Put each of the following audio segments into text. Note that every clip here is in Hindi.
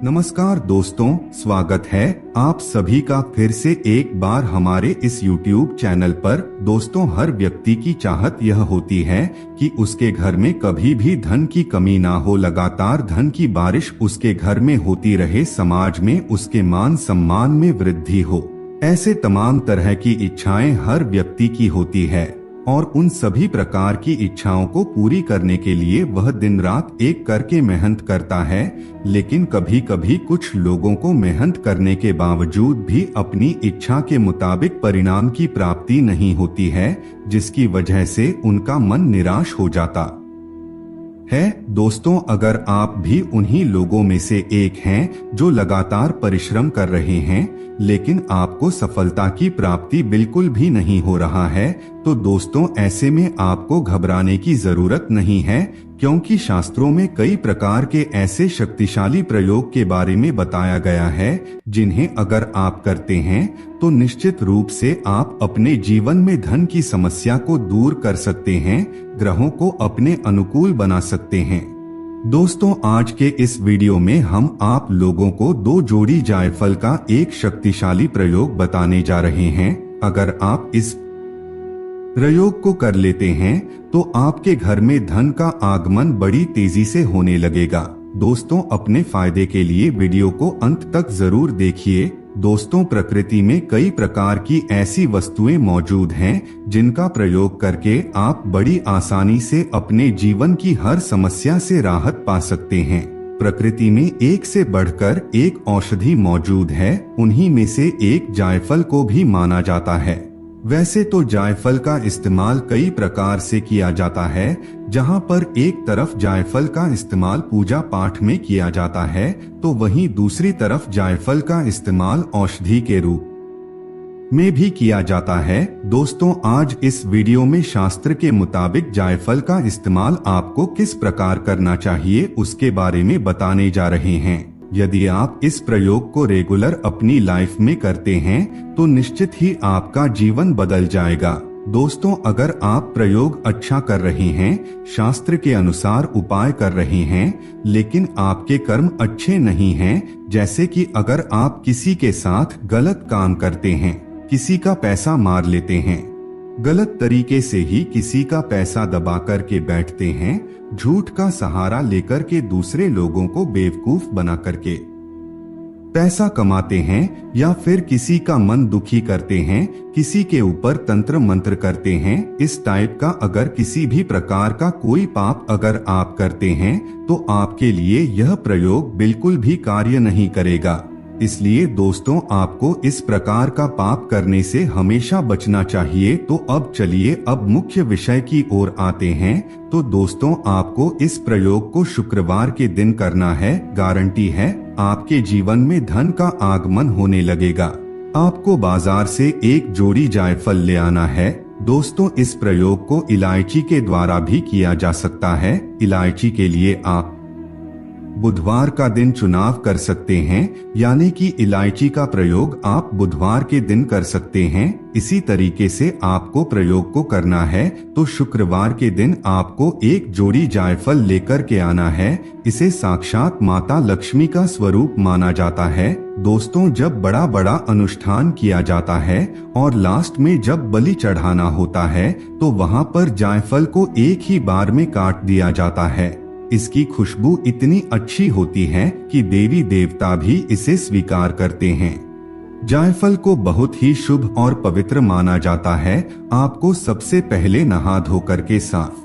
नमस्कार दोस्तों, स्वागत है आप सभी का फिर से एक बार हमारे इस YouTube चैनल पर। दोस्तों, हर व्यक्ति की चाहत यह होती है कि उसके घर में कभी भी धन की कमी ना हो, लगातार धन की बारिश उसके घर में होती रहे, समाज में उसके मान सम्मान में वृद्धि हो। ऐसे तमाम तरह की इच्छाएं हर व्यक्ति की होती है और उन सभी प्रकार की इच्छाओं को पूरी करने के लिए वह दिन रात एक करके मेहनत करता है। लेकिन कभी कभी कुछ लोगों को मेहनत करने के बावजूद भी अपनी इच्छा के मुताबिक परिणाम की प्राप्ति नहीं होती है, जिसकी वजह से उनका मन निराश हो जाता है। दोस्तों, अगर आप भी उन्हीं लोगों में से एक हैं जो लगातार परिश्रम कर रहे हैं लेकिन आपको सफलता की प्राप्ति बिल्कुल भी नहीं हो रहा है, तो दोस्तों ऐसे में आपको घबराने की जरूरत नहीं है, क्योंकि शास्त्रों में कई प्रकार के ऐसे शक्तिशाली प्रयोग के बारे में बताया गया है जिन्हें अगर आप करते हैं तो निश्चित रूप से आप अपने जीवन में धन की समस्या को दूर कर सकते हैं, ग्रहों को अपने अनुकूल बना सकते हैं। दोस्तों, आज के इस वीडियो में हम आप लोगों को 2 जोड़ी जायफल का एक शक्तिशाली प्रयोग बताने जा रहे हैं। अगर आप इस प्रयोग को कर लेते हैं तो आपके घर में धन का आगमन बड़ी तेजी से होने लगेगा। दोस्तों, अपने फायदे के लिए वीडियो को अंत तक जरूर देखिए। दोस्तों, प्रकृति में कई प्रकार की ऐसी वस्तुएं मौजूद हैं जिनका प्रयोग करके आप बड़ी आसानी से अपने जीवन की हर समस्या से राहत पा सकते हैं। प्रकृति में एक से बढ़कर एक औषधि मौजूद है, उन्हीं में से एक जायफल को भी माना जाता है। वैसे तो जायफल का इस्तेमाल कई प्रकार से किया जाता है। जहां पर एक तरफ जायफल का इस्तेमाल पूजा पाठ में किया जाता है, तो वहीं दूसरी तरफ जायफल का इस्तेमाल औषधि के रूप में भी किया जाता है। दोस्तों, आज इस वीडियो में शास्त्र के मुताबिक जायफल का इस्तेमाल आपको किस प्रकार करना चाहिए उसके बारे में बताने जा रहे हैं। यदि आप इस प्रयोग को रेगुलर अपनी लाइफ में करते हैं तो निश्चित ही आपका जीवन बदल जाएगा। दोस्तों, अगर आप प्रयोग अच्छा कर रहे हैं, शास्त्र के अनुसार उपाय कर रहे हैं, लेकिन आपके कर्म अच्छे नहीं हैं, जैसे कि अगर आप किसी के साथ गलत काम करते हैं, किसी का पैसा मार लेते हैं, गलत तरीके से ही किसी का पैसा दबा कर के बैठते हैं, झूठ का सहारा लेकर के दूसरे लोगों को बेवकूफ बना करके पैसा कमाते हैं, या फिर किसी का मन दुखी करते हैं, किसी के ऊपर तंत्र मंत्र करते हैं, इस टाइप का अगर किसी भी प्रकार का कोई पाप अगर आप करते हैं तो आपके लिए यह प्रयोग बिल्कुल भी कार्य नहीं करेगा। इसलिए दोस्तों, आपको इस प्रकार का पाप करने से हमेशा बचना चाहिए। तो अब चलिए अब मुख्य विषय की ओर आते हैं। तो दोस्तों, आपको इस प्रयोग को शुक्रवार के दिन करना है। गारंटी है आपके जीवन में धन का आगमन होने लगेगा। आपको बाजार से एक जोड़ी जायफल ले आना है। दोस्तों, इस प्रयोग को इलायची के द्वारा भी किया जा सकता है। इलायची के लिए आप बुधवार का दिन चुनाव कर सकते हैं, यानी कि इलायची का प्रयोग आप बुधवार के दिन कर सकते हैं। इसी तरीके से आपको प्रयोग को करना है तो शुक्रवार के दिन आपको एक जोड़ी जायफल लेकर के आना है। इसे साक्षात माता लक्ष्मी का स्वरूप माना जाता है। दोस्तों, जब बड़ा बड़ा अनुष्ठान किया जाता है और लास्ट में जब बलि चढ़ाना होता है तो वहाँ पर जायफल को एक ही बार में काट दिया जाता है। इसकी खुशबू इतनी अच्छी होती है कि देवी देवता भी इसे स्वीकार करते हैं। जायफल को बहुत ही शुभ और पवित्र माना जाता है। आपको सबसे पहले नहा धो करके साफ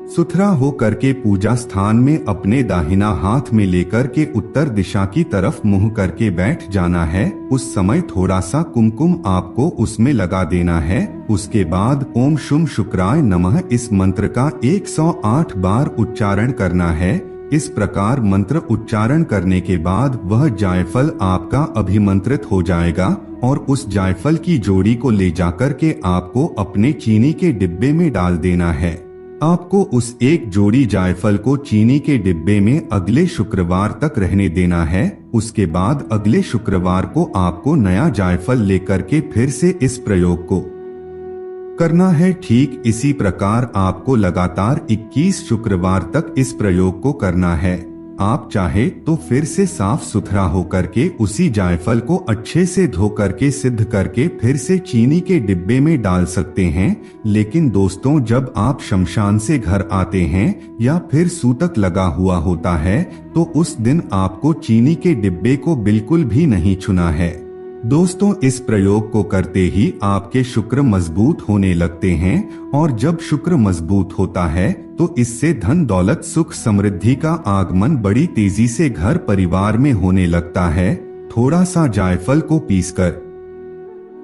सुथरा हो करके पूजा स्थान में अपने दाहिना हाथ में लेकर के उत्तर दिशा की तरफ मुंह करके बैठ जाना है। उस समय थोड़ा सा कुमकुम आपको उसमें लगा देना है। उसके बाद ओम शुम शुक्राय नमः इस मंत्र का 108 बार उच्चारण करना है। इस प्रकार मंत्र उच्चारण करने के बाद वह जायफल आपका अभिमंत्रित हो जाएगा और उस जायफल की जोड़ी को ले जाकर के आपको अपने चीनी के डिब्बे में डाल देना है। आपको उस एक जोड़ी जायफल को चीनी के डिब्बे में अगले शुक्रवार तक रहने देना है। उसके बाद अगले शुक्रवार को आपको नया जायफल लेकर के फिर से इस प्रयोग को करना है। ठीक इसी प्रकार आपको लगातार 21 शुक्रवार तक इस प्रयोग को करना है। आप चाहे तो फिर से साफ सुथरा होकर के उसी जायफल को अच्छे से धो करके सिद्ध करके फिर से चीनी के डिब्बे में डाल सकते हैं। लेकिन दोस्तों, जब आप शमशान से घर आते हैं या फिर सूतक लगा हुआ होता है तो उस दिन आपको चीनी के डिब्बे को बिल्कुल भी नहीं छूना है। दोस्तों, इस प्रयोग को करते ही आपके शुक्र मजबूत होने लगते हैं और जब शुक्र मजबूत होता है तो इससे धन दौलत सुख समृद्धि का आगमन बड़ी तेजी से घर परिवार में होने लगता है। थोड़ा सा जायफल को पीसकर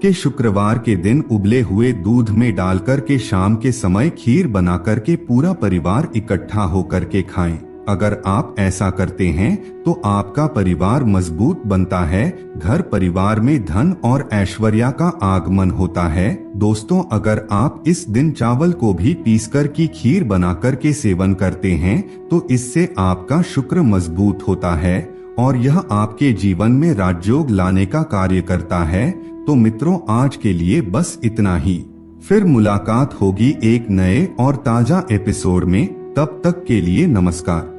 के शुक्रवार के दिन उबले हुए दूध में डालकर के शाम के समय खीर बनाकर के पूरा परिवार इकट्ठा होकर के खाएं। अगर आप ऐसा करते हैं तो आपका परिवार मजबूत बनता है, घर परिवार में धन और ऐश्वर्य का आगमन होता है। दोस्तों, अगर आप इस दिन चावल को भी पीसकर की खीर बनाकर के सेवन करते हैं तो इससे आपका शुक्र मजबूत होता है और यह आपके जीवन में राजयोग लाने का कार्य करता है। तो मित्रों, आज के लिए बस इतना ही। फिर मुलाकात होगी एक नए और ताजा एपिसोड में। तब तक के लिए नमस्कार।